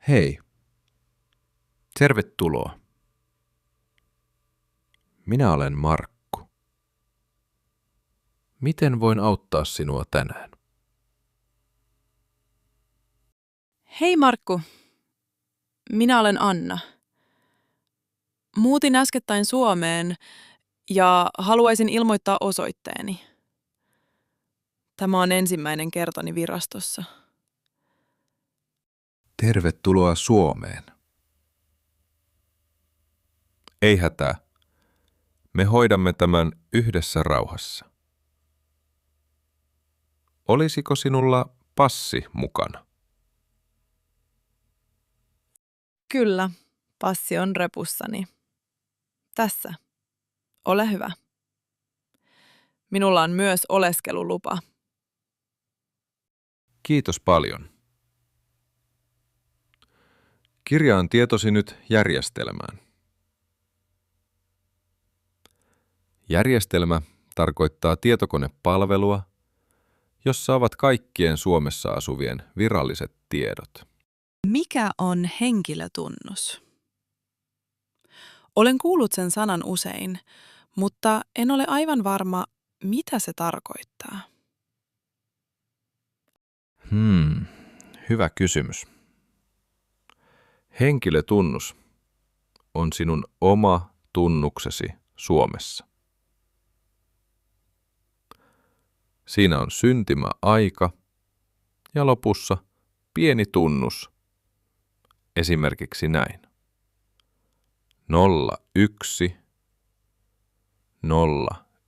Hei, Tervetuloa. minä olen Markku. Miten voin auttaa sinua tänään? Hei Markku, minä olen Anna. Muutin äskettäin Suomeen ja haluaisin ilmoittaa osoitteeni. Tämä on ensimmäinen kertani virastossa. Tervetuloa Suomeen. Ei hätää. Me hoidamme tämän yhdessä rauhassa. Olisiko sinulla passi mukana? Kyllä, passi on repussani. Tässä. Ole hyvä. Minulla on myös oleskelulupa. Kiitos paljon. Kirjaan tietosi nyt järjestelmään. Järjestelmä tarkoittaa tietokonepalvelua, jossa ovat kaikkien Suomessa asuvien viralliset tiedot. Mikä on henkilötunnus? Olen kuullut sen sanan usein, mutta en ole aivan varma, mitä se tarkoittaa. Hyvä kysymys. Henkilötunnus on sinun oma tunnuksesi Suomessa. Siinä on syntymäaika ja lopussa pieni tunnus, esimerkiksi näin. 01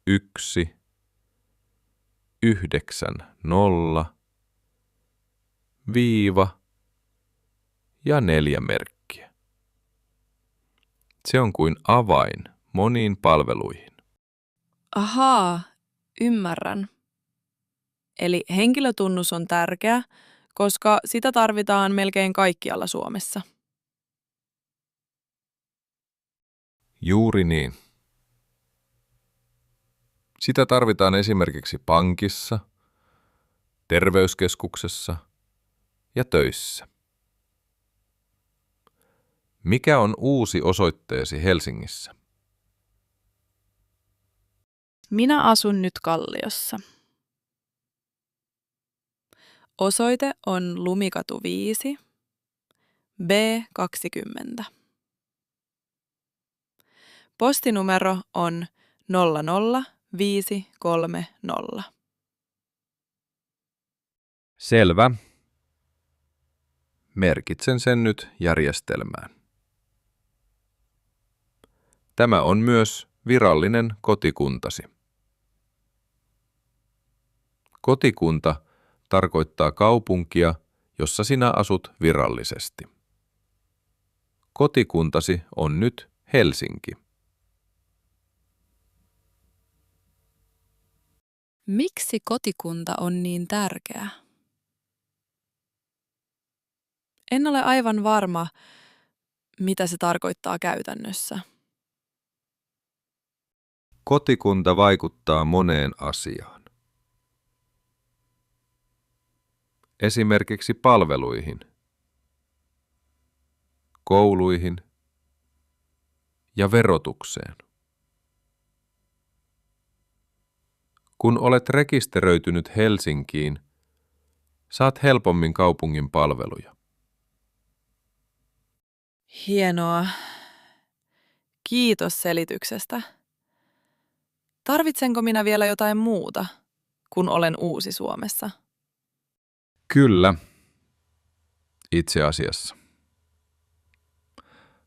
01 90 viiva ja 4 merkkiä. Se on kuin avain moniin palveluihin. Ahaa, ymmärrän. Eli henkilötunnus on tärkeä, koska sitä tarvitaan melkein kaikkialla Suomessa. Juuri niin. Sitä tarvitaan esimerkiksi pankissa, terveyskeskuksessa ja töissä. Mikä on uusi osoitteesi Helsingissä? Minä asun nyt Kalliossa. Osoite on Lumikatu 5, B20. Postinumero on 00530. Selvä. Merkitsen sen nyt järjestelmään. Tämä on myös virallinen kotikuntasi. Kotikunta tarkoittaa kaupunkia, jossa sinä asut virallisesti. Kotikuntasi on nyt Helsinki. Miksi kotikunta on niin tärkeä? En ole aivan varma, mitä se tarkoittaa käytännössä. Kotikunta vaikuttaa moneen asiaan. Esimerkiksi palveluihin, kouluihin ja verotukseen. Kun olet rekisteröitynyt Helsinkiin, saat helpommin kaupungin palveluja. Hienoa. Kiitos selityksestä. Tarvitsenko minä vielä jotain muuta, kun olen uusi Suomessa? Kyllä, itse asiassa.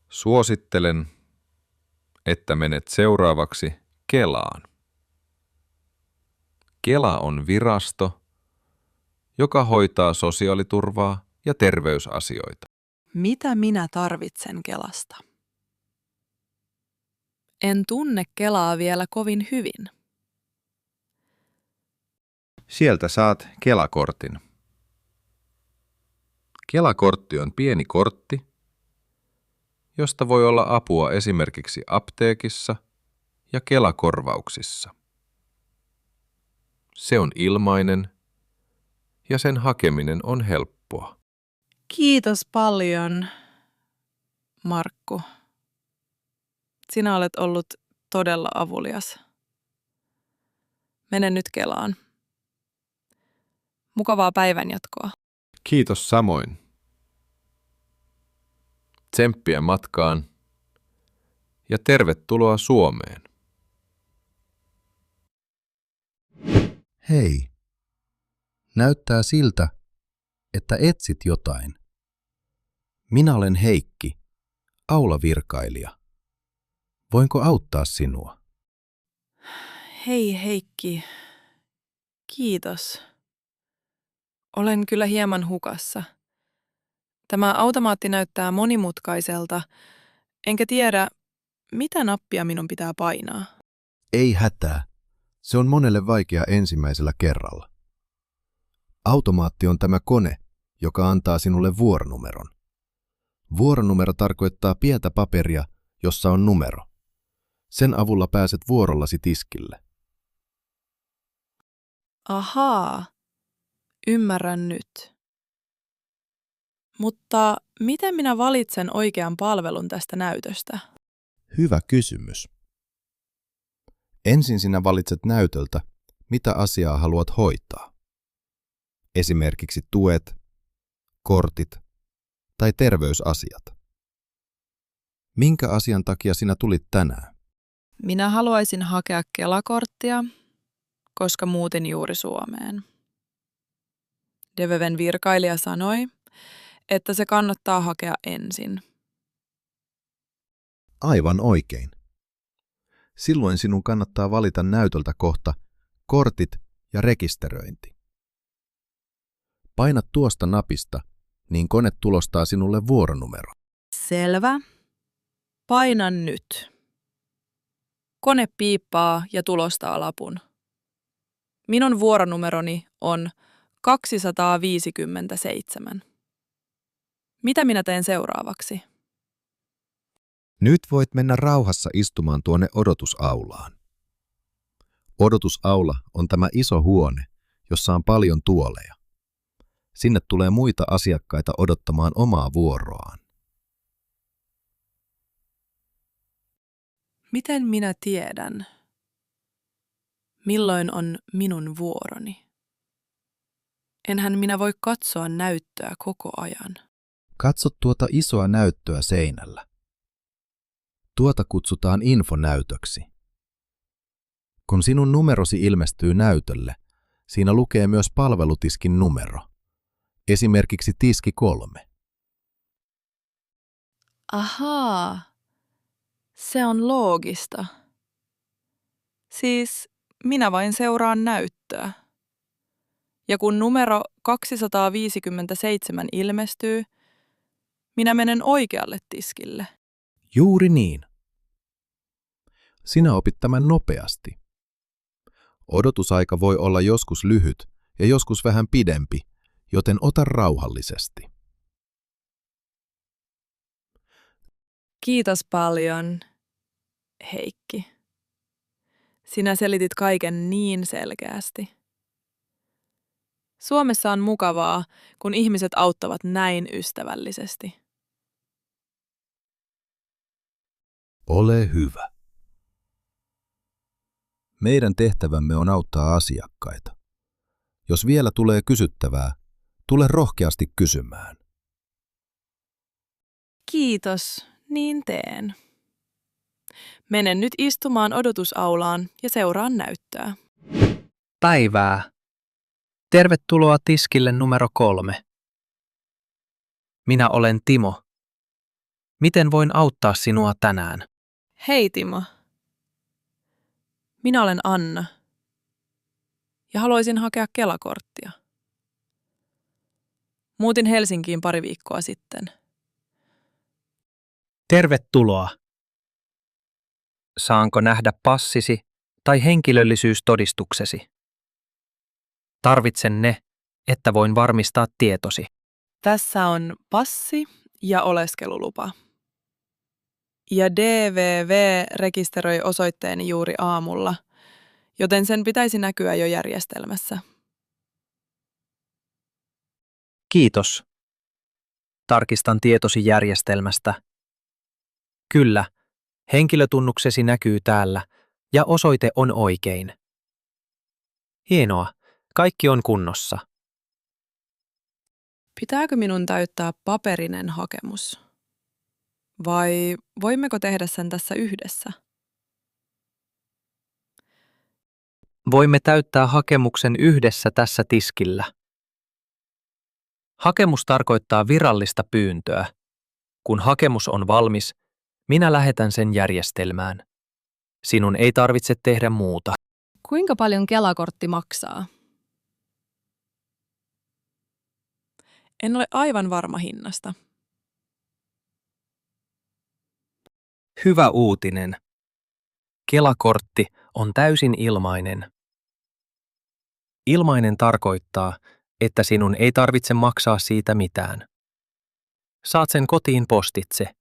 Suosittelen, että menet seuraavaksi Kelaan. Kela on virasto, joka hoitaa sosiaaliturvaa ja terveysasioita. Mitä minä tarvitsen Kelasta? En tunne Kelaa vielä kovin hyvin. Sieltä saat Kela-kortin. Kela-kortti on pieni kortti, josta voi olla apua esimerkiksi apteekissa ja Kela-korvauksissa. Se on ilmainen ja sen hakeminen on helppoa. Kiitos paljon, Markku. Sinä olet ollut todella avulias. Menen nyt Kelaan. Mukavaa päivänjatkoa. Kiitos samoin. Tsemppiä matkaan ja tervetuloa Suomeen. Hei, näyttää siltä, että etsit jotain. Minä olen Heikki, aulavirkailija. Voinko auttaa sinua? Hei Heikki. Kiitos. Olen kyllä hieman hukassa. Tämä automaatti näyttää monimutkaiselta, enkä tiedä, mitä nappia minun pitää painaa. Ei hätää. Se on monelle vaikea ensimmäisellä kerralla. Automaatti on tämä kone, joka antaa sinulle vuoronumeron. Vuoronumero tarkoittaa pientä paperia, jossa on numero. Sen avulla pääset vuorollasi tiskille. Ahaa, ymmärrän nyt. Mutta miten minä valitsen oikean palvelun tästä näytöstä? Hyvä kysymys. Ensin sinä valitset näytöltä, mitä asiaa haluat hoitaa. Esimerkiksi tuet, kortit tai terveysasiat. Minkä asian takia sinä tulit tänään? Minä haluaisin hakea Kela-korttia, koska muutin juuri Suomeen. DVV:n virkailija sanoi, että se kannattaa hakea ensin. Aivan oikein. Silloin sinun kannattaa valita näytöltä kohta kortit ja rekisteröinti. Painat tuosta napista, niin kone tulostaa sinulle vuoronumero. Selvä. Painan nyt. Kone piippaa ja tulostaa lapun. Minun vuoronumeroni on 257. Mitä minä teen seuraavaksi? Nyt voit mennä rauhassa istumaan tuonne odotusaulaan. Odotusaula on tämä iso huone, jossa on paljon tuoleja. Sinne tulee muita asiakkaita odottamaan omaa vuoroaan. Miten minä tiedän, milloin on minun vuoroni? Enhän minä voi katsoa näyttöä koko ajan. Katso tuota isoa näyttöä seinällä. Tuota kutsutaan infonäytöksi. Kun sinun numerosi ilmestyy näytölle, siinä lukee myös palvelutiskin numero. Esimerkiksi tiski 3. Ahaa, se on loogista. Siis minä vain seuraan näyttöä. Ja kun numero 257 ilmestyy, minä menen oikealle tiskille. Juuri niin. Sinä opit tämän nopeasti. Odotusaika voi olla joskus lyhyt ja joskus vähän pidempi, joten ota rauhallisesti. Kiitos paljon, Heikki. Sinä selitit kaiken niin selkeästi. Suomessa on mukavaa, kun ihmiset auttavat näin ystävällisesti. Ole hyvä. Meidän tehtävämme on auttaa asiakkaita. Jos vielä tulee kysyttävää, tule rohkeasti kysymään. Kiitos, niin teen. Menen nyt istumaan odotusaulaan ja seuraan näyttöä. Päivää. Tervetuloa tiskille numero 3. Minä olen Timo. Miten voin auttaa sinua tänään? Hei Timo. Minä olen Anna. Ja haluaisin hakea Kela-korttia. Muutin Helsinkiin pari viikkoa sitten. Tervetuloa. Saanko nähdä passisi tai henkilöllisyystodistuksesi? Tarvitsen ne, että voin varmistaa tietosi. Tässä on passi ja oleskelulupa. Ja DVV rekisteröi osoitteeni juuri aamulla, joten sen pitäisi näkyä jo järjestelmässä. Kiitos. Tarkistan tietosi järjestelmästä. Kyllä, henkilötunnuksesi näkyy täällä ja osoite on oikein. Hienoa, kaikki on kunnossa. Pitääkö minun täyttää paperinen hakemus? Vai voimmeko tehdä sen tässä yhdessä? Voimme täyttää hakemuksen yhdessä tässä tiskillä. Hakemus tarkoittaa virallista pyyntöä. Kun hakemus on valmis, minä lähetän sen järjestelmään. Sinun ei tarvitse tehdä muuta. Kuinka paljon Kela-kortti maksaa? En ole aivan varma hinnasta. Hyvä uutinen. Kela-kortti on täysin ilmainen. Ilmainen tarkoittaa, että sinun ei tarvitse maksaa siitä mitään. Saat sen kotiin postitse.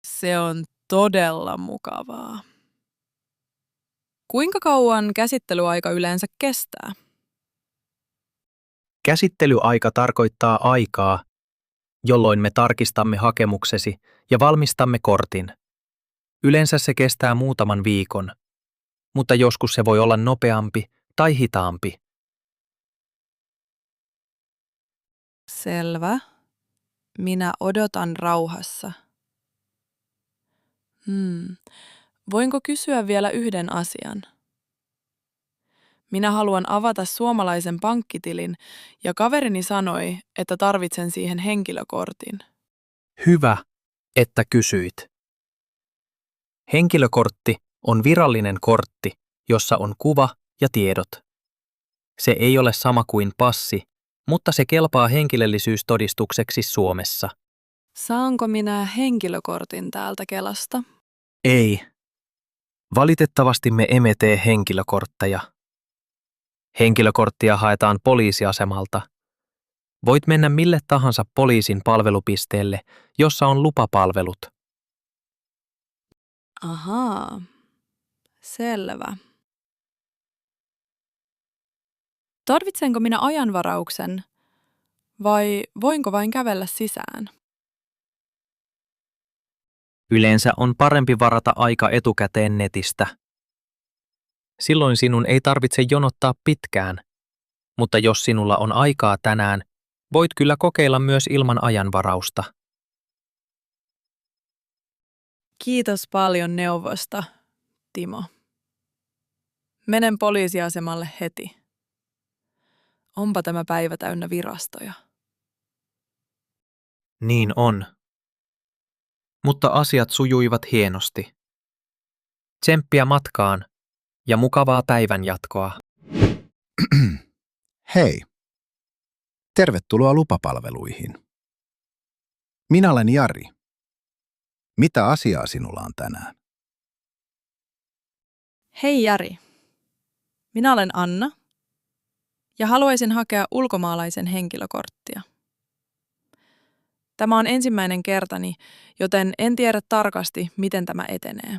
Se on todella mukavaa. Kuinka kauan käsittelyaika yleensä kestää? Käsittelyaika tarkoittaa aikaa, jolloin me tarkistamme hakemuksesi ja valmistamme kortin. Yleensä se kestää muutaman viikon, mutta joskus se voi olla nopeampi tai hitaampi. Selvä. Minä odotan rauhassa. Voinko kysyä vielä yhden asian? Minä haluan avata suomalaisen pankkitilin ja kaverini sanoi, että tarvitsen siihen henkilökortin. Hyvä, että kysyit. Henkilökortti on virallinen kortti, jossa on kuva ja tiedot. Se ei ole sama kuin passi, mutta se kelpaa henkilöllisyystodistukseksi Suomessa. Saanko minä henkilökortin täältä Kelasta? Ei. Valitettavasti me emme tee henkilökortteja. Henkilökorttia haetaan poliisiasemalta. Voit mennä mille tahansa poliisin palvelupisteelle, jossa on lupapalvelut. Ahaa, selvä. Tarvitsenko minä ajanvarauksen vai voinko vain kävellä sisään? Yleensä on parempi varata aika etukäteen netistä. Silloin sinun ei tarvitse jonottaa pitkään, mutta jos sinulla on aikaa tänään, voit kyllä kokeilla myös ilman ajanvarausta. Kiitos paljon neuvosta, Timo. Menen poliisiasemalle heti. Onpa tämä päivä täynnä virastoja. Niin on. Mutta asiat sujuivat hienosti. Tsemppiä matkaan ja mukavaa päivänjatkoa. Hei, tervetuloa lupapalveluihin. Minä olen Jari. Mitä asiaa sinulla on tänään? Hei Jari, minä olen Anna ja haluaisin hakea ulkomaalaisen henkilökorttia. Tämä on ensimmäinen kertani, joten en tiedä tarkasti, miten tämä etenee.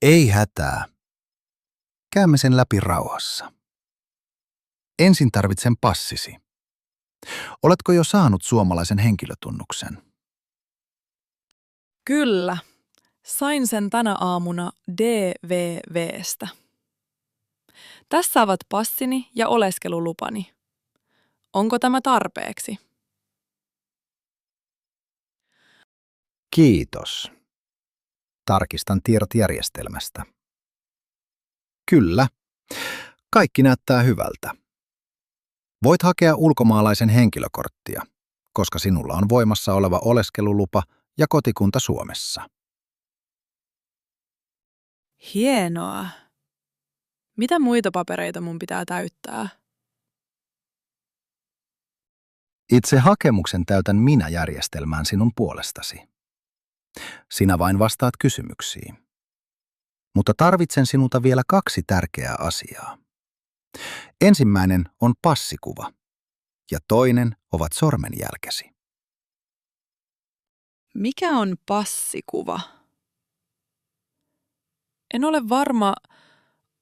Ei hätää. Käymme sen läpi rauhassa. Ensin tarvitsen passisi. Oletko jo saanut suomalaisen henkilötunnuksen? Kyllä, sain sen tänä aamuna DVV:stä. Tässä ovat passini ja oleskelulupani. Onko tämä tarpeeksi? Kiitos. Tarkistan tiedot järjestelmästä. Kyllä. Kaikki näyttää hyvältä. Voit hakea ulkomaalaisen henkilökorttia, koska sinulla on voimassa oleva oleskelulupa ja kotikunta Suomessa. Hienoa. Mitä muita papereita mun pitää täyttää? Itse hakemuksen täytän minä järjestelmään sinun puolestasi. Sinä vain vastaat kysymyksiin. Mutta tarvitsen sinulta vielä 2 tärkeää asiaa. Ensimmäinen on passikuva ja toinen ovat sormenjälkesi. Mikä on passikuva? En ole varma,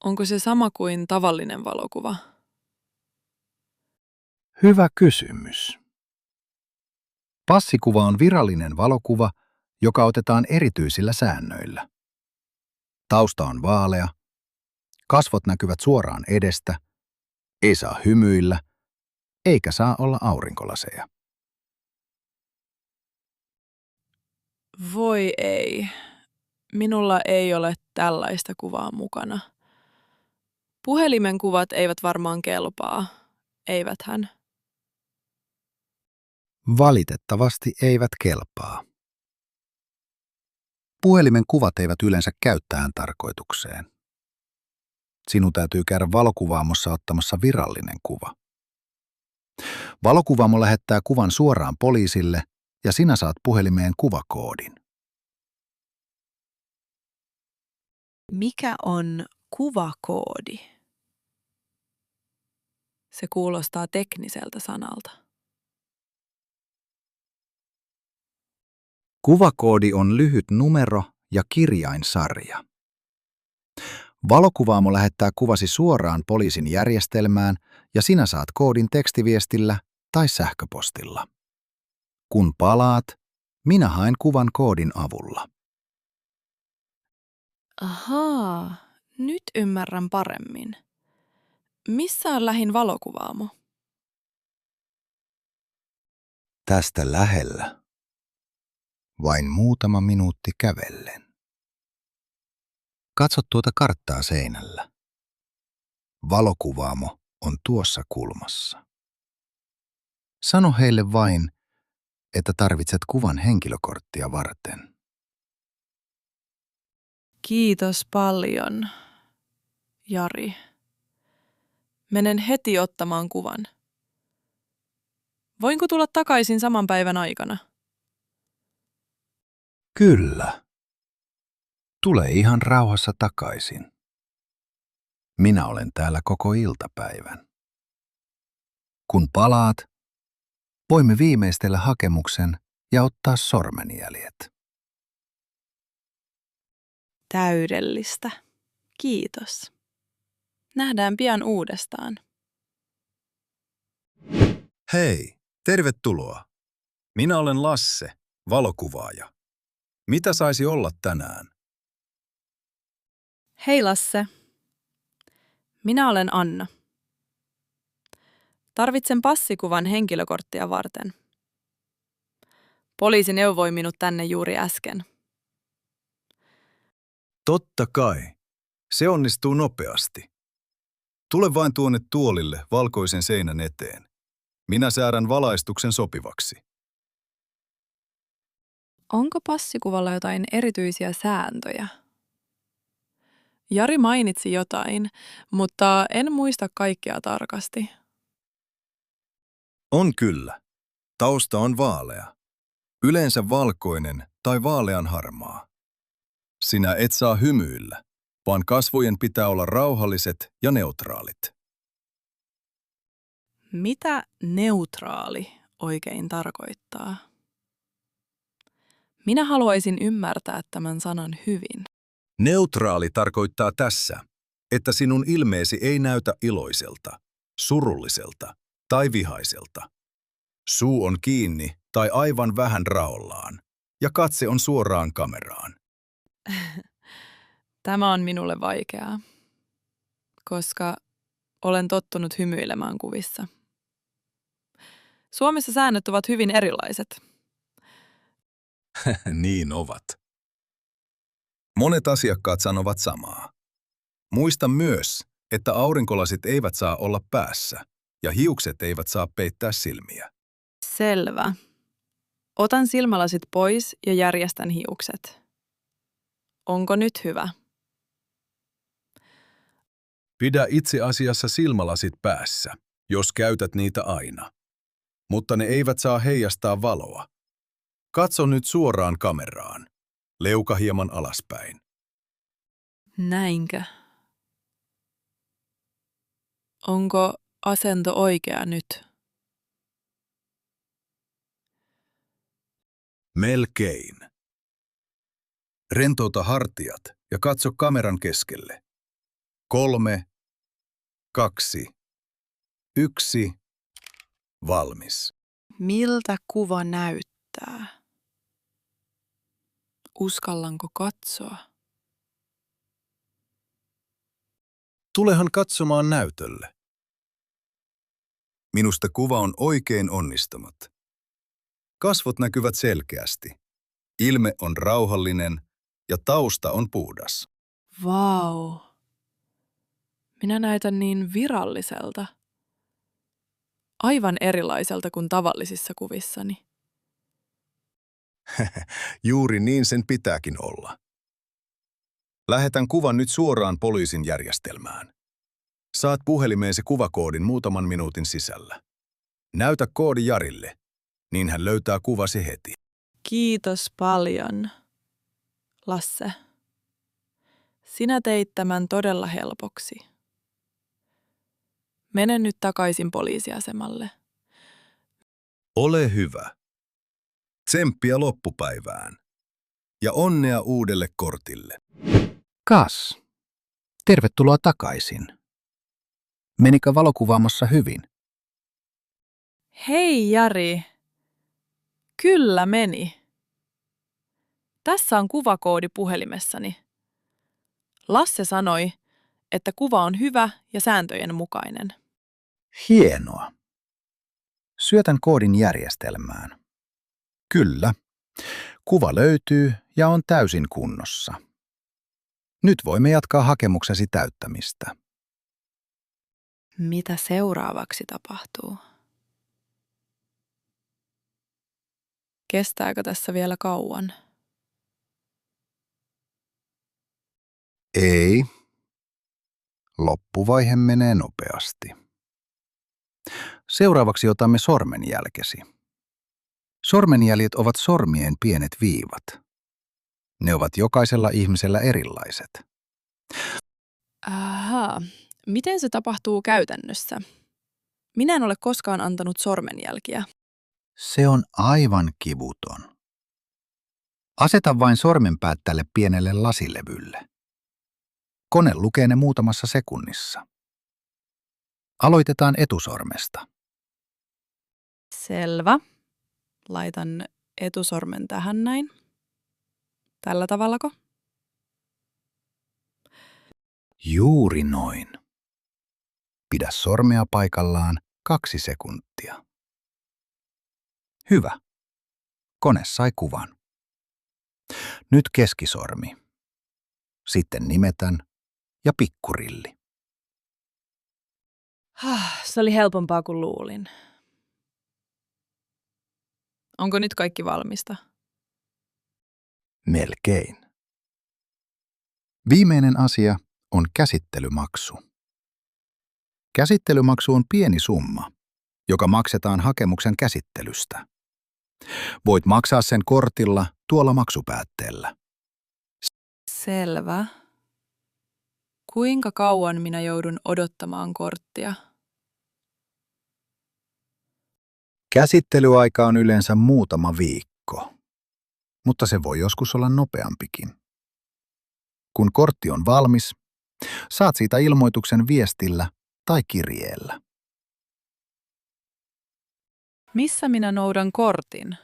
Onko se sama kuin tavallinen valokuva? Hyvä kysymys. Passikuva on virallinen valokuva, joka otetaan erityisillä säännöillä. Tausta on vaalea, kasvot näkyvät suoraan edestä, ei saa hymyillä, eikä saa olla aurinkolaseja. Voi ei. Minulla ei ole tällaista kuvaa mukana. Puhelimen kuvat eivät varmaan kelpaa, eiväthän? Valitettavasti eivät kelpaa. Puhelimen kuvat eivät yleensä käyttäen tarkoitukseen. Sinun täytyy käydä valokuvaamossa ottamassa virallinen kuva. Valokuvaamo lähettää kuvan suoraan poliisille ja sinä saat puhelimeen kuvakoodin. Mikä on kuvakoodi? Se kuulostaa tekniseltä sanalta. Kuvakoodi on lyhyt numero ja kirjainsarja. Valokuvaamo lähettää kuvasi suoraan poliisin järjestelmään ja sinä saat koodin tekstiviestillä tai sähköpostilla. Kun palaat, minä haen kuvan koodin avulla. Ahaa, nyt ymmärrän paremmin. Missä on lähin valokuvaamo? Tästä lähellä. Vain muutama minuutti kävellen. Katso tuota karttaa seinällä. Valokuvaamo on tuossa kulmassa. Sano heille vain, että tarvitset kuvan henkilökorttia varten. Kiitos paljon, Jari. Menen heti ottamaan kuvan. Voinko tulla takaisin saman päivän aikana? Kyllä. Tule ihan rauhassa takaisin. Minä olen täällä koko iltapäivän. Kun palaat, voimme viimeistellä hakemuksen ja ottaa sormenjäljet. Täydellistä. Kiitos. Nähdään pian uudestaan. Hei, tervetuloa. Minä olen Lasse, valokuvaaja. Mitä saisi olla tänään? Hei Lasse. Minä olen Anna. Tarvitsen passikuvan henkilökorttia varten. Poliisi neuvoi minut tänne juuri äsken. Totta kai. Se onnistuu nopeasti. Tule vain tuonne tuolille valkoisen seinän eteen. Minä säädän valaistuksen sopivaksi. Onko passikuvalla jotain erityisiä sääntöjä? Jari mainitsi jotain, mutta en muista kaikkea tarkasti. On kyllä. Tausta on vaalea. Yleensä valkoinen tai vaaleanharmaa. Sinä et saa hymyillä, vaan kasvojen pitää olla rauhalliset ja neutraalit. Mitä neutraali oikein tarkoittaa? Minä haluaisin ymmärtää tämän sanan hyvin. Neutraali tarkoittaa tässä, että sinun ilmeesi ei näytä iloiselta, surulliselta tai vihaiselta. Suu on kiinni tai aivan vähän raollaan, ja katse on suoraan kameraan. Tämä on minulle vaikeaa, koska olen tottunut hymyilemään kuvissa. Suomessa säännöt ovat hyvin erilaiset. Niin ovat. Monet asiakkaat sanovat samaa. Muista myös, että aurinkolasit eivät saa olla päässä ja hiukset eivät saa peittää silmiä. Selvä. Otan silmälasit pois ja järjestän hiukset. Onko nyt hyvä? Pidä itse asiassa silmälasit päässä, jos käytät niitä aina. Mutta ne eivät saa heijastaa valoa. Katso nyt suoraan kameraan. Leuka hieman alaspäin. Näinkö? Onko asento oikea nyt? Melkein. Rentouta hartiat ja katso kameran keskelle. 3, 2, 1, valmis. Miltä kuva näyttää? Uskallanko katsoa? Tulehan katsomaan näytölle. Minusta kuva on oikein onnistunut. Kasvot näkyvät selkeästi. Ilme on rauhallinen ja tausta on puhdas. Vau. Minä näytän niin viralliselta. Aivan erilaiselta kuin tavallisissa kuvissani. Juuri niin sen pitääkin olla. Lähetän kuvan nyt suoraan poliisin järjestelmään. Saat puhelimeesi kuvakoodin muutaman minuutin sisällä. Näytä koodi Jarille, niin hän löytää kuvasi heti. Kiitos paljon, Lasse. Sinä teit tämän todella helpoksi. Mene nyt takaisin poliisiasemalle. Ole hyvä. Tsemppiä loppupäivään. Ja onnea uudelle kortille. Kas, tervetuloa takaisin. Menikö valokuvaamassa hyvin? Hei Jari. Kyllä meni. Tässä on kuvakoodi puhelimessani. Lasse sanoi, että kuva on hyvä ja sääntöjen mukainen. Hienoa. Syötän koodin järjestelmään. Kyllä. Kuva löytyy ja on täysin kunnossa. Nyt voimme jatkaa hakemuksesi täyttämistä. Mitä seuraavaksi tapahtuu? Kestääkö tässä vielä kauan? Ei. Loppuvaihe menee nopeasti. Seuraavaksi otamme sormenjälkesi. Sormenjäljet ovat sormien pienet viivat. Ne ovat jokaisella ihmisellä erilaiset. Ahaa. Miten se tapahtuu käytännössä? Minä en ole koskaan antanut sormenjälkiä. Se on aivan kivuton. Aseta vain sormenpäät tälle pienelle lasilevylle. Kone lukee ne muutamassa sekunnissa. Aloitetaan etusormesta. Selvä. Laitan etusormen tähän näin. Tällä tavallako? Juuri noin. Pidä sormea paikallaan 2 sekuntia. Hyvä. Kone sai kuvan. Nyt keskisormi. Sitten nimetän ja pikkurilli. Se oli helpompaa kuin luulin. Onko nyt kaikki valmista? Melkein. Viimeinen asia on käsittelymaksu. Käsittelymaksu on pieni summa, joka maksetaan hakemuksen käsittelystä. Voit maksaa sen kortilla tuolla maksupäätteellä. Selvä. Kuinka kauan minä joudun odottamaan korttia? Käsittelyaika on yleensä muutama viikko, mutta se voi joskus olla nopeampikin. Kun kortti on valmis, saat siitä ilmoituksen viestillä tai kirjeellä. Missä minä noudan kortin?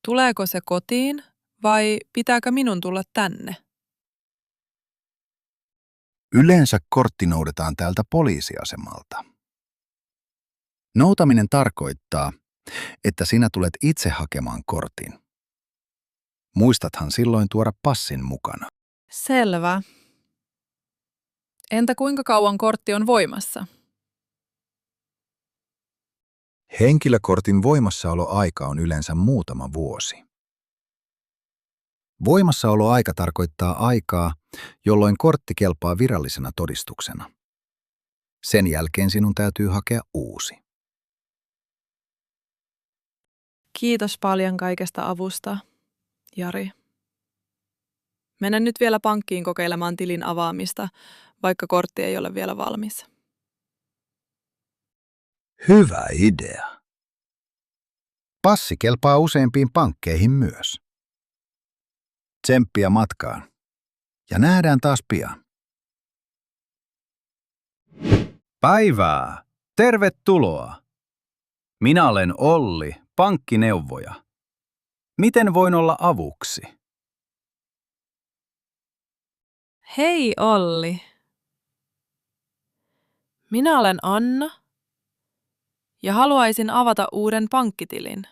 Tuleeko se kotiin vai pitääkö minun tulla tänne? Yleensä kortti noudetaan täältä poliisiasemalta. Noutaminen tarkoittaa, että sinä tulet itse hakemaan kortin. Muistathan silloin tuoda passin mukana. Selvä. Entä kuinka kauan kortti on voimassa? Henkilökortin voimassaoloaika on yleensä muutama vuosi. Voimassaoloaika tarkoittaa aikaa, jolloin kortti kelpaa virallisena todistuksena. Sen jälkeen sinun täytyy hakea uusi. Kiitos paljon kaikesta avusta, Jari. Menen nyt vielä pankkiin kokeilemaan tilin avaamista, vaikka kortti ei ole vielä valmis. Hyvä idea. Passi kelpaa useimpiin pankkeihin myös. Tsemppiä matkaan. Ja nähdään taas pian. Päivää! Tervetuloa! Minä olen Olli, pankkineuvoja. Miten voin olla avuksi? Hei Olli. Minä olen Anna ja haluaisin avata uuden pankkitilin.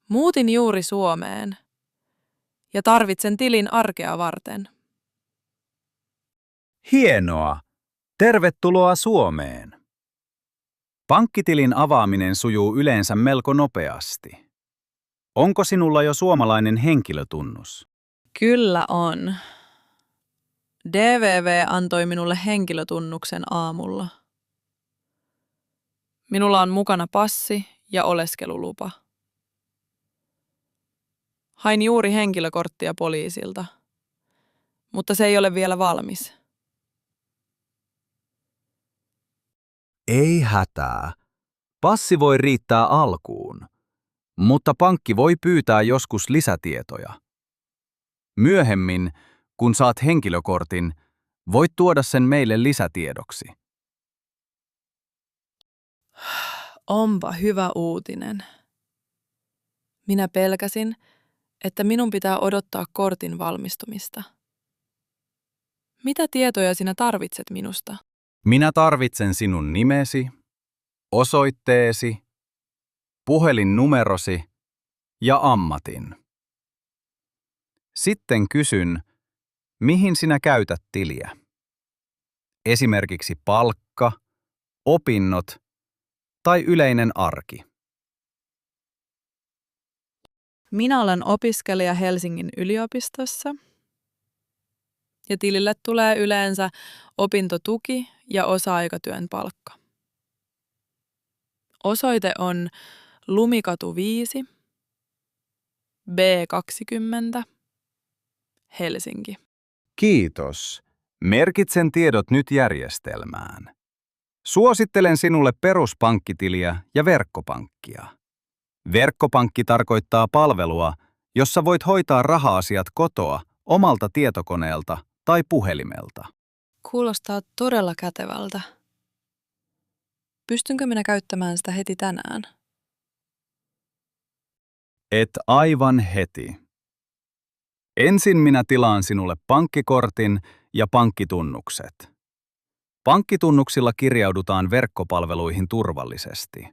Muutin juuri Suomeen ja tarvitsen tilin arkea varten. Hienoa! Tervetuloa Suomeen! Pankkitilin avaaminen sujuu yleensä melko nopeasti. Onko sinulla jo suomalainen henkilötunnus? Kyllä on. DVV antoi minulle henkilötunnuksen aamulla. Minulla on mukana passi ja oleskelulupa. Hain juuri henkilökorttia poliisilta, mutta se ei ole vielä valmis. Ei hätää. Passi voi riittää alkuun, mutta pankki voi pyytää joskus lisätietoja. Myöhemmin, kun saat henkilökortin, voit tuoda sen meille lisätiedoksi. Onpa hyvä uutinen. Minä pelkäsin, että minun pitää odottaa kortin valmistumista. Mitä tietoja sinä tarvitset minusta? Minä tarvitsen sinun nimesi, osoitteesi, puhelinnumerosi ja ammatin. Sitten kysyn, mihin sinä käytät tiliä? Esimerkiksi palkka, opinnot tai yleinen arki. Minä olen opiskelija Helsingin yliopistossa ja tilille tulee yleensä opintotuki ja osa-aikatyön palkka. Osoite on Lumikatu 5, B20, Helsinki. Kiitos. Merkitsen tiedot nyt järjestelmään. Suosittelen sinulle peruspankkitiliä ja verkkopankkia. Verkkopankki tarkoittaa palvelua, jossa voit hoitaa raha-asiat kotoa, omalta tietokoneelta tai puhelimelta. Kuulostaa todella kätevältä. Pystynkö minä käyttämään sitä heti tänään? Et aivan heti. Ensin minä tilaan sinulle pankkikortin ja pankkitunnukset. Pankkitunnuksilla kirjaudutaan verkkopalveluihin turvallisesti.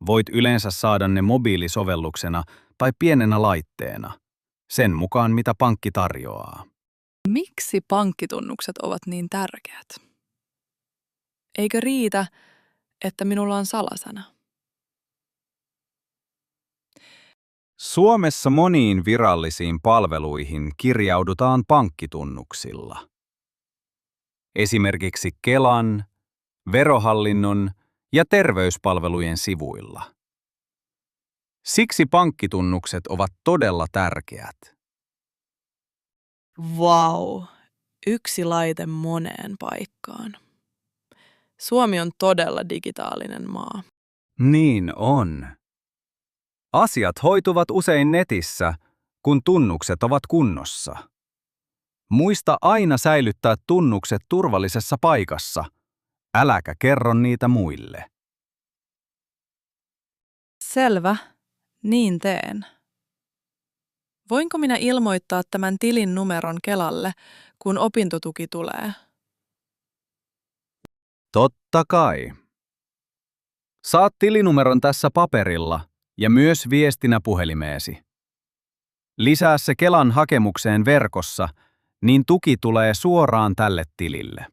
Voit yleensä saada ne mobiilisovelluksena tai pienenä laitteena, sen mukaan mitä pankki tarjoaa. Miksi pankkitunnukset ovat niin tärkeät? Eikö riitä, että minulla on salasana? Suomessa moniin virallisiin palveluihin kirjaudutaan pankkitunnuksilla. Esimerkiksi Kelan, Verohallinnon ja terveyspalvelujen sivuilla. Siksi pankkitunnukset ovat todella tärkeät. Vau, yksi laite moneen paikkaan. Suomi on todella digitaalinen maa. Niin on. Asiat hoituvat usein netissä, kun tunnukset ovat kunnossa. Muista aina säilyttää tunnukset turvallisessa paikassa. Äläkä kerro niitä muille. Selvä, niin teen. Voinko minä ilmoittaa tämän tilin numeron Kelalle, kun opintotuki tulee? Totta kai. Saat tilinumeron tässä paperilla ja myös viestinä puhelimeesi. Lisää se Kelan hakemukseen verkossa, niin tuki tulee suoraan tälle tilille.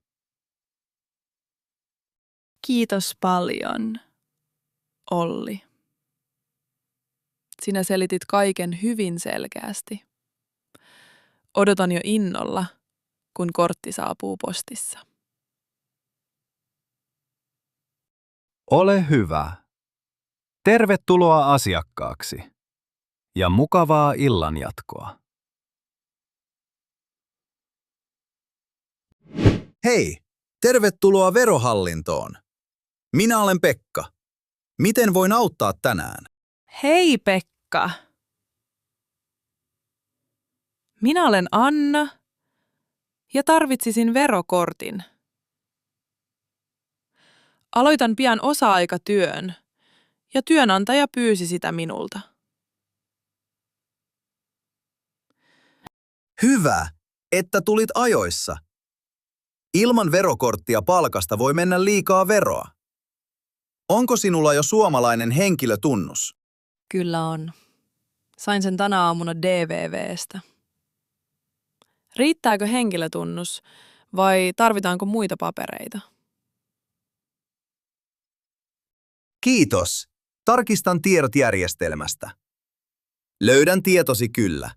Kiitos paljon, Olli. Sinä selitit kaiken hyvin selkeästi. Odotan jo innolla, kun kortti saapuu postissa. Ole hyvä. Tervetuloa asiakkaaksi ja mukavaa illanjatkoa. Hei, tervetuloa Verohallintoon. Minä olen Pekka. Miten voin auttaa tänään? Hei Pekka! Minä olen Anna ja tarvitsisin verokortin. Aloitan pian osa-aikatyön ja työnantaja pyysi sitä minulta. Hyvä, että tulit ajoissa. Ilman verokorttia palkasta voi mennä liikaa veroa. Onko sinulla jo suomalainen henkilötunnus? Kyllä on. Sain sen tänä aamuna DVV:stä. Riittääkö henkilötunnus vai tarvitaanko muita papereita? Kiitos. Tarkistan tiedot järjestelmästä. Löydän tietosi kyllä.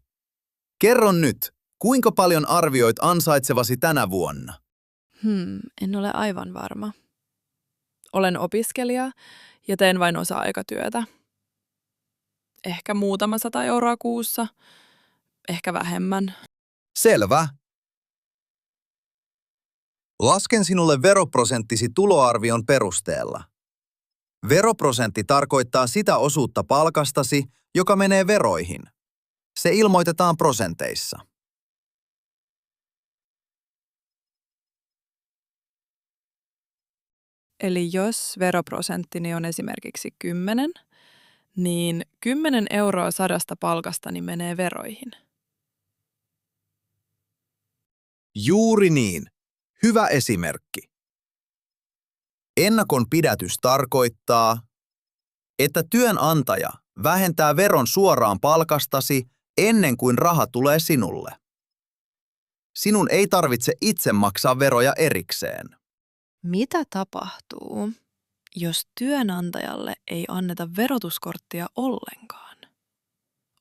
Kerro nyt, kuinka paljon arvioit ansaitsevasi tänä vuonna? En ole aivan varma. Olen opiskelija ja teen vain osa-aikatyötä. Ehkä muutama 100 euroa kuussa, ehkä vähemmän. Selvä. Lasken sinulle veroprosenttisi tuloarvion perusteella. Veroprosentti tarkoittaa sitä osuutta palkastasi, joka menee veroihin. Se ilmoitetaan prosenteissa. Eli jos veroprosenttini on esimerkiksi 10, niin 10 euroa 100 palkastani menee veroihin. Juuri niin. Hyvä esimerkki. Ennakonpidätys tarkoittaa, että työnantaja vähentää veron suoraan palkastasi ennen kuin raha tulee sinulle. Sinun ei tarvitse itse maksaa veroja erikseen. Mitä tapahtuu, jos työnantajalle ei anneta verotuskorttia ollenkaan?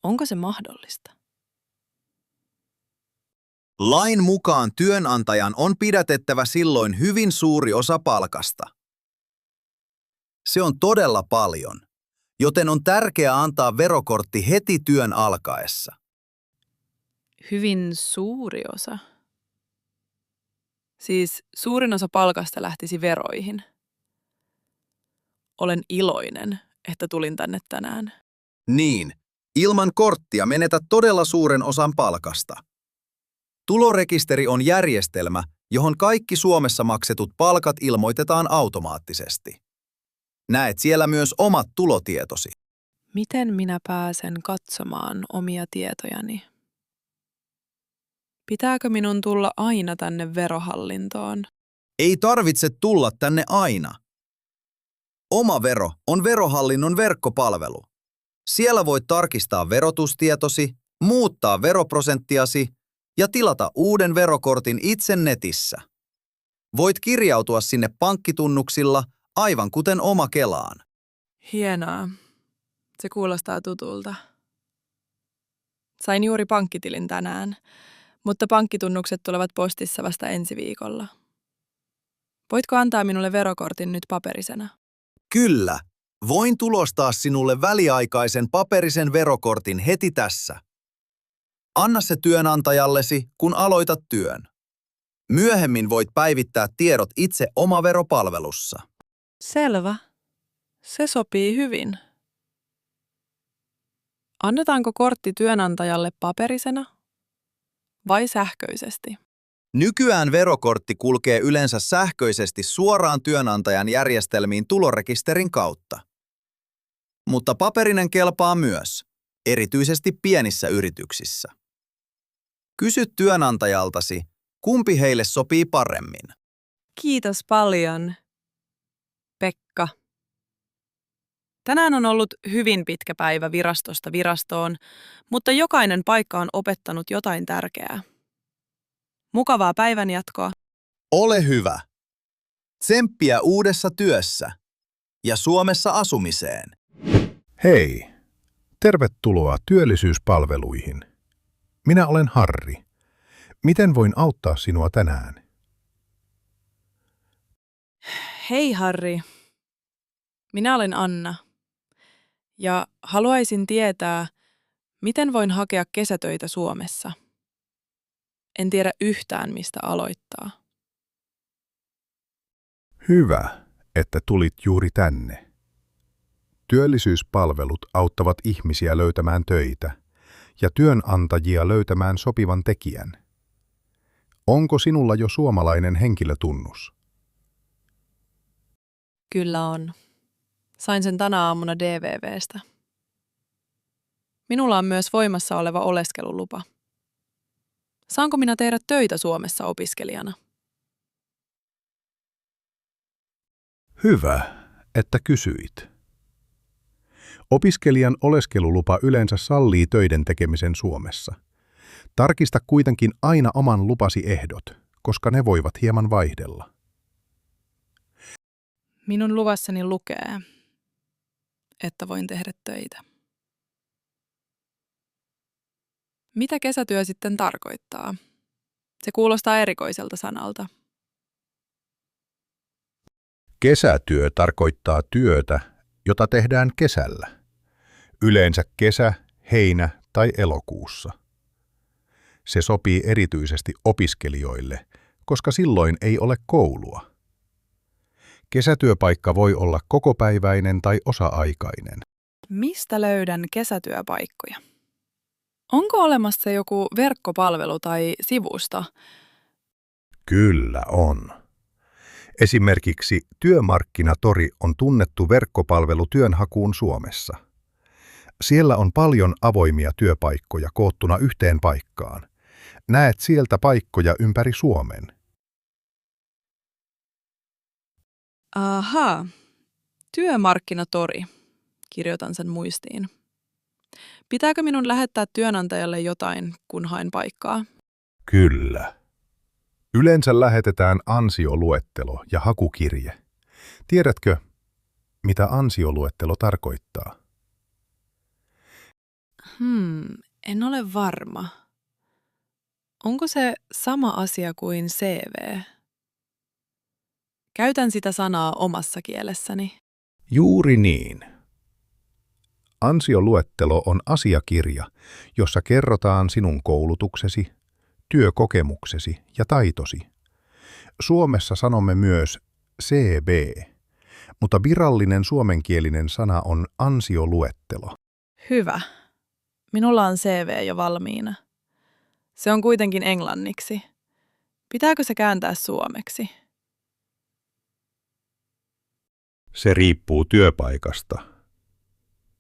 Onko se mahdollista? Lain mukaan työnantajan on pidätettävä silloin hyvin suuri osa palkasta. Se on todella paljon, joten on tärkeää antaa verokortti heti työn alkaessa. Hyvin suuri osa. Siis suurin osa palkasta lähtisi veroihin. Olen iloinen, että tulin tänne tänään. Niin, ilman korttia menetät todella suuren osan palkasta. Tulorekisteri on järjestelmä, johon kaikki Suomessa maksetut palkat ilmoitetaan automaattisesti. Näet siellä myös omat tulotietosi. Miten minä pääsen katsomaan omia tietojani? Pitääkö minun tulla aina tänne verohallintoon? Ei tarvitse tulla tänne aina. Oma vero on verohallinnon verkkopalvelu. Siellä voit tarkistaa verotustietosi, muuttaa veroprosenttiasi ja tilata uuden verokortin itse netissä. Voit kirjautua sinne pankkitunnuksilla aivan kuten oma Kelaan. Hienoa. Se kuulostaa tutulta. Sain juuri pankkitilin tänään, mutta pankkitunnukset tulevat postissa vasta ensi viikolla. Voitko antaa minulle verokortin nyt paperisena? Kyllä, voin tulostaa sinulle väliaikaisen paperisen verokortin heti tässä. Anna se työnantajallesi, kun aloitat työn. Myöhemmin voit päivittää tiedot itse omaveropalvelussa. Selvä. Se sopii hyvin. Annetaanko kortti työnantajalle paperisena vai sähköisesti? Nykyään verokortti kulkee yleensä sähköisesti suoraan työnantajan järjestelmiin tulorekisterin kautta. Mutta paperinen kelpaa myös, erityisesti pienissä yrityksissä. Kysy työnantajaltasi, kumpi heille sopii paremmin. Kiitos paljon, Pekka. Tänään on ollut hyvin pitkä päivä virastosta virastoon, mutta jokainen paikka on opettanut jotain tärkeää. Mukavaa päivänjatkoa. Ole hyvä. Tsemppiä uudessa työssä ja Suomessa asumiseen. Hei, tervetuloa työllisyyspalveluihin. Minä olen Harri. Miten voin auttaa sinua tänään? Hei Harri. Minä olen Anna. Ja haluaisin tietää, miten voin hakea kesätöitä Suomessa. En tiedä yhtään, mistä aloittaa. Hyvä, että tulit juuri tänne. Työllisyyspalvelut auttavat ihmisiä löytämään töitä ja työnantajia löytämään sopivan tekijän. Onko sinulla jo suomalainen henkilötunnus? Kyllä on. Sain sen tänä aamuna DVVstä. Minulla on myös voimassa oleva oleskelulupa. Saanko minä tehdä töitä Suomessa opiskelijana? Hyvä, että kysyit. Opiskelijan oleskelulupa yleensä sallii töiden tekemisen Suomessa. Tarkista kuitenkin aina oman lupasi ehdot, koska ne voivat hieman vaihdella. Minun luvassani lukee, että voin tehdä töitä. Mitä kesätyö sitten tarkoittaa? Se kuulostaa erikoiselta sanalta. Kesätyö tarkoittaa työtä, jota tehdään kesällä. Yleensä kesä, heinä tai elokuussa. Se sopii erityisesti opiskelijoille, koska silloin ei ole koulua. Kesätyöpaikka voi olla kokopäiväinen tai osa-aikainen. Mistä löydän kesätyöpaikkoja? Onko olemassa joku verkkopalvelu tai sivusto? Kyllä on. Esimerkiksi Työmarkkinatori on tunnettu verkkopalvelu työnhakuun Suomessa. Siellä on paljon avoimia työpaikkoja koottuna yhteen paikkaan. Näet sieltä paikkoja ympäri Suomen. Ahaa, Työmarkkinatori. Kirjoitan sen muistiin. Pitääkö minun lähettää työnantajalle jotain, kun haen paikkaa? Kyllä. Yleensä lähetetään ansioluettelo ja hakukirje. Tiedätkö, mitä ansioluettelo tarkoittaa? En ole varma. Onko se sama asia kuin CV? Käytän sitä sanaa omassa kielessäni. Juuri niin. Ansioluettelo on asiakirja, jossa kerrotaan sinun koulutuksesi, työkokemuksesi ja taitosi. Suomessa sanomme myös CV, mutta virallinen suomenkielinen sana on ansioluettelo. Hyvä. Minulla on CV jo valmiina. Se on kuitenkin englanniksi. Pitääkö se kääntää suomeksi? Se riippuu työpaikasta.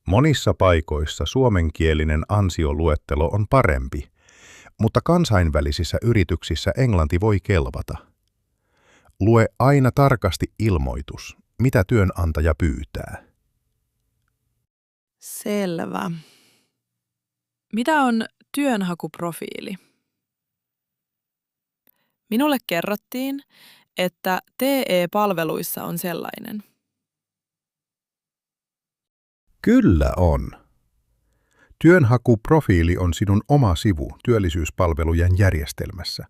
Monissa paikoissa suomenkielinen ansioluettelo on parempi, mutta kansainvälisissä yrityksissä englanti voi kelvata. Lue aina tarkasti ilmoitus, mitä työnantaja pyytää. Selvä. Mitä on työnhakuprofiili? Minulle kerrottiin, että TE-palveluissa on sellainen. Kyllä on. Työnhakuprofiili on sinun oma sivu työllisyyspalvelujen järjestelmässä.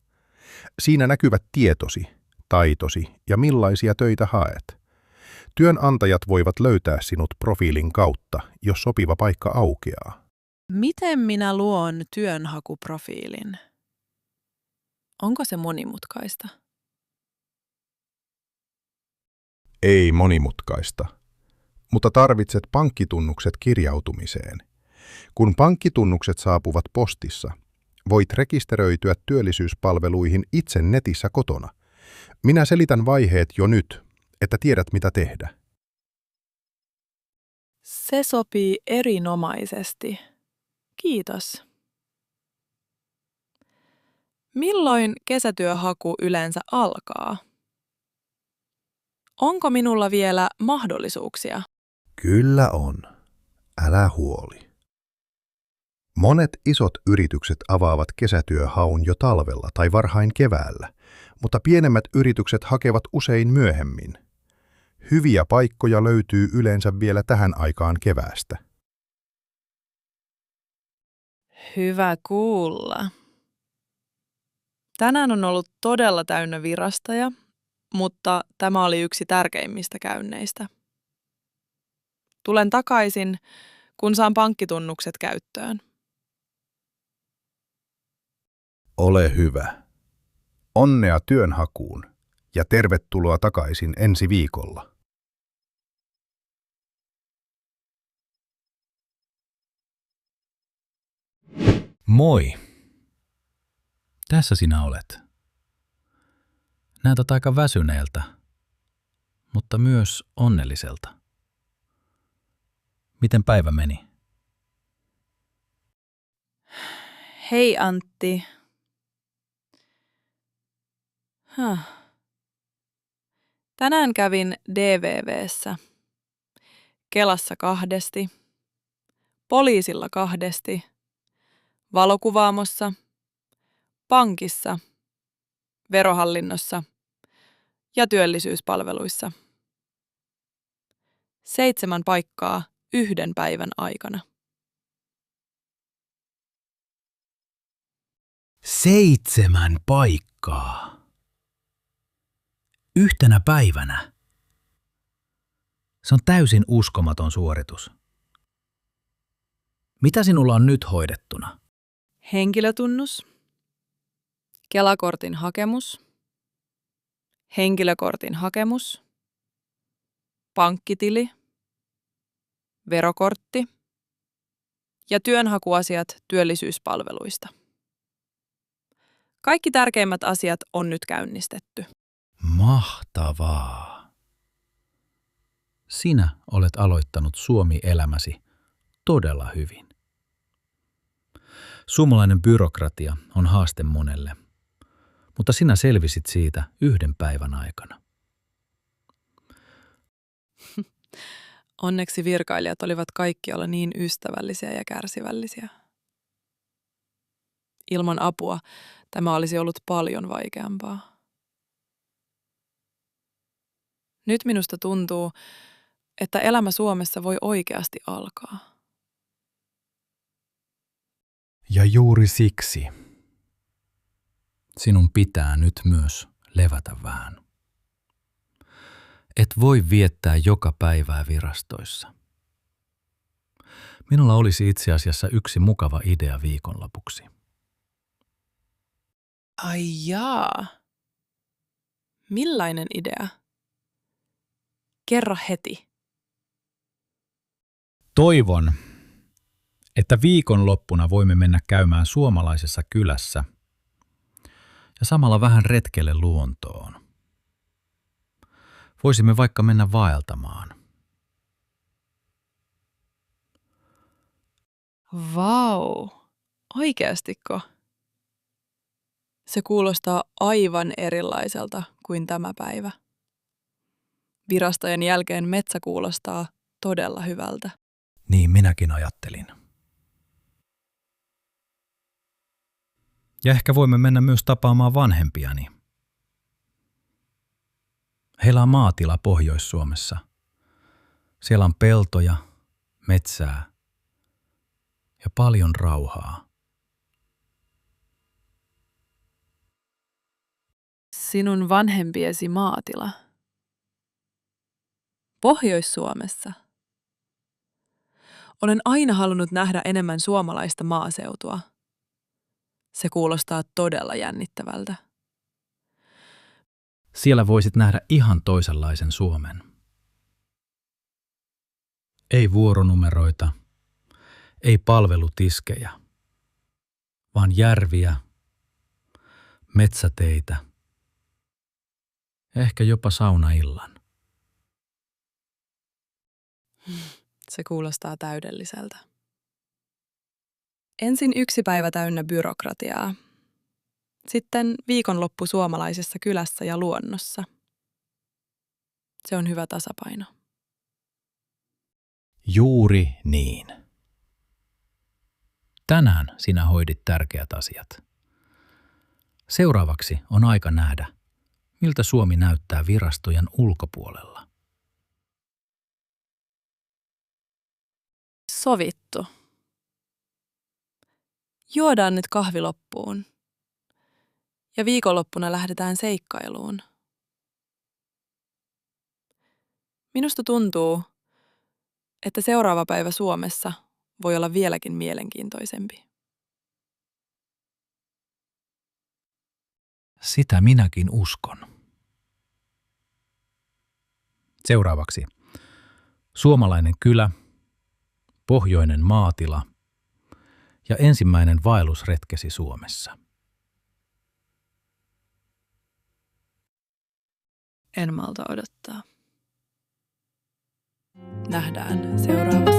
Siinä näkyvät tietosi, taitosi ja millaisia töitä haet. Työnantajat voivat löytää sinut profiilin kautta, jos sopiva paikka aukeaa. Miten minä luon työnhakuprofiilin? Onko se monimutkaista? Ei monimutkaista, mutta tarvitset pankkitunnukset kirjautumiseen. Kun pankkitunnukset saapuvat postissa, voit rekisteröityä työllisyyspalveluihin itse netissä kotona. Minä selitän vaiheet jo nyt, että tiedät mitä tehdä. Se sopii erinomaisesti. Kiitos. Milloin kesätyöhaku yleensä alkaa? Onko minulla vielä mahdollisuuksia? Kyllä on. Älä huoli. Monet isot yritykset avaavat kesätyöhaun jo talvella tai varhain keväällä, mutta pienemmät yritykset hakevat usein myöhemmin. Hyviä paikkoja löytyy yleensä vielä tähän aikaan keväästä. Hyvä kuulla. Tänään on ollut todella täynnä virastoja, mutta tämä oli yksi tärkeimmistä käynneistä. Tulen takaisin, kun saan pankkitunnukset käyttöön. Ole hyvä. Onnea työnhakuun ja tervetuloa takaisin ensi viikolla. Moi! Tässä sinä olet. Näytät aika väsyneeltä. mutta myös onnelliselta. Miten päivä meni? Hei Antti. Tänään kävin DVV:ssä, Kelassa 2, poliisilla 2, valokuvaamossa, pankissa, verohallinnossa ja työllisyyspalveluissa. 7 paikkaa 1 päivän aikana. 7 paikkaa. Yhtenä päivänä. Se on täysin uskomaton suoritus. Mitä sinulla on nyt hoidettuna? Henkilötunnus, Kelakortin hakemus, henkilökortin hakemus, pankkitili, verokortti ja työnhakuasiat työllisyyspalveluista. Kaikki tärkeimmät asiat on nyt käynnistetty. Mahtavaa. Sinä olet aloittanut Suomi-elämäsi todella hyvin. Suomalainen byrokratia on haaste monelle, mutta sinä selvisit siitä 1 päivän aikana. Onneksi virkailijat olivat kaikki olla niin ystävällisiä ja kärsivällisiä. Ilman apua tämä olisi ollut paljon vaikeampaa. Nyt minusta tuntuu, että elämä Suomessa voi oikeasti alkaa. Ja juuri siksi sinun pitää nyt myös levätä vähän. Et voi viettää joka päivää virastoissa. Minulla olisi itse asiassa yksi mukava idea viikonlopuksi. Ai jaa. Millainen idea? Kerro heti. Toivon, että viikonloppuna voimme mennä käymään suomalaisessa kylässä ja samalla vähän retkelle luontoon. Voisimme vaikka mennä vaeltamaan. Vau, oikeastiko? Se kuulostaa aivan erilaiselta kuin tämä päivä. Virastojen jälkeen metsä kuulostaa todella hyvältä. Niin minäkin ajattelin. Ja ehkä voimme mennä myös tapaamaan vanhempiani. Heillä on maatila Pohjois-Suomessa. Siellä on peltoja, metsää ja paljon rauhaa. Sinun vanhempiesi maatila. Pohjois-Suomessa. Olen aina halunnut nähdä enemmän suomalaista maaseutua. Se kuulostaa todella jännittävältä. Siellä voisit nähdä ihan toisenlaisen Suomen. Ei vuoronumeroita, ei palvelutiskejä, vaan järviä, metsäteitä, ehkä jopa saunaillan. Se kuulostaa täydelliseltä. Ensin 1 päivä täynnä byrokratiaa. Sitten viikonloppu suomalaisessa kylässä ja luonnossa. Se on hyvä tasapaino. Juuri niin. Tänään sinä hoidit tärkeät asiat. Seuraavaksi on aika nähdä, miltä Suomi näyttää virastojen ulkopuolella. Sovittu. Juodaan nyt kahvi loppuun. Ja viikonloppuna lähdetään seikkailuun. Minusta tuntuu, että seuraava päivä Suomessa voi olla vieläkin mielenkiintoisempi. Sitä minäkin uskon. Seuraavaksi suomalainen kylä, pohjoinen maatila ja ensimmäinen vaellusretkesi Suomessa. En malta odottaa. Nähdään seuraavassa